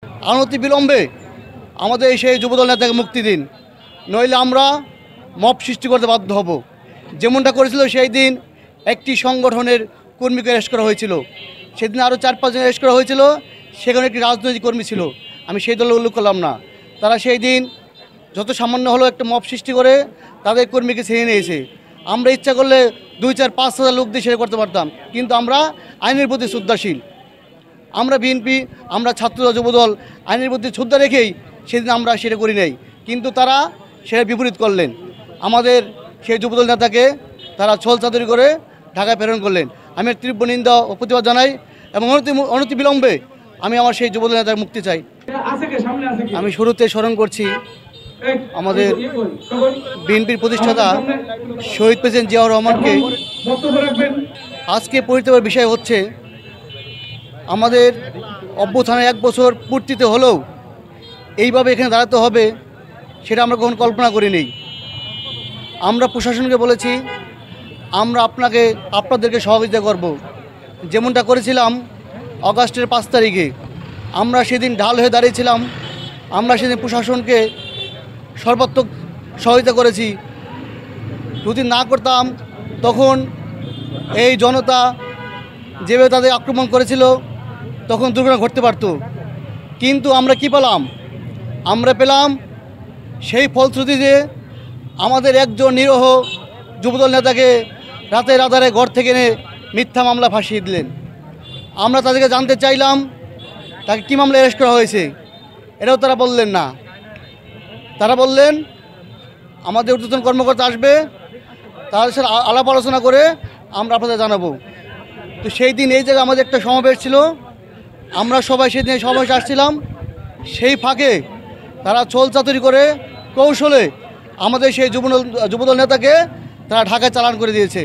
অনতি বিলম্বে আমাদের সেই যুবদল নেতাকে মুক্তি দিন, নইলে আমরা মব সৃষ্টি করতে বাধ্য হব। যেমনটা করেছিল সেই দিন একটি সংগঠনের কর্মীকে অ্যারেস্ট করা হয়েছিল, সেদিন আরও 4-5 জন অ্যারেস্ট করা হয়েছিল, সেখানে একটি রাজনৈতিক কর্মী ছিল, আমি সেই দলের উল্লেখ করলাম না। তারা সেই দিন যত সামান্য হলো একটা মব সৃষ্টি করে তাদের কর্মীকে ছিনিয়ে নিয়েছে। আমরা ইচ্ছা করলে 2-4-5 হাজার লোক দিয়ে সেটা করতে পারতাম, কিন্তু আমরা আইনের প্রতি শ্রদ্ধাশীল। আমরা বিএনপি, আমরা ছাত্রদল, যুবদল আইনের প্রতি শ্রদ্ধা রেখেই সেদিন আমরা সেটা করি নাই, কিন্তু তারা সেটা বিপরীত করলেন। আমাদের সেই যুবদল নেতাকে তারা ছলচাতুরি করে ঢাকায় প্রেরণ করলেন। আমি তীব্র নিন্দা ও প্রতিবাদ জানাই এবং অনতি বিলম্বে আমি আমার সেই যুবদল নেতাকে মুক্তি চাই। আমি শুরুতে স্মরণ করছি আমাদের বিএনপির প্রতিষ্ঠাতা শহীদ প্রেসিডেন্ট জিয়াউর রহমানকে। আজকে পরিতাপের বিষয় হচ্ছে আমাদের অভ্যুত্থানের 1 বছর পূর্তিতে হলেও এইভাবে এখানে দাঁড়াতে হবে সেটা আমরা কখনো কল্পনা করিনি। আমরা প্রশাসনকে বলেছি আমরা আপনাদেরকে সহযোগিতা করব, যেমনটা করেছিলাম অগাস্টের 5 তারিখে। আমরা সেদিন ঢাল হয়ে দাঁড়িয়েছিলাম, আমরা সেদিন প্রশাসনকে সর্বাত্মক সহায়তা করেছি। যদি না করতাম তখন এই জনতা যেভাবে তাদের আক্রমণ করেছিল তখন দুর্ঘটনা ঘটতে পারত। কিন্তু আমরা কি পেলাম? আমরা পেলাম সেই ফলশ্রুতি যে আমাদের একজন নিরীহ যুবদল নেতাকে রাতের আধারে ঘর থেকে এনে মিথ্যা মামলা ফাঁসিয়ে দিলেন। আমরা তাদেরকে জানতে চাইলাম তাকে কী মামলা অ্যারেস্ট করা হয়েছে, এটাও তারা বললেন না। তারা বললেন আমাদের ঊর্ধ্বতন কর্মকর্তা আসবে, তাদের সাথে আলাপ আলোচনা করে আমরা আপনাদের জানাবো। তো সেই দিন এই জায়গায় আমাদের একটা সমাবেশ ছিল, আমরা সবাই সেদিন সমাবেশ আসছিলাম। সেই ফাঁকে তারা ছলচাতুরি করে কৌশলে আমাদের সেই যুবদল নেতাকে তারা ঢাকায় চালান করে দিয়েছে।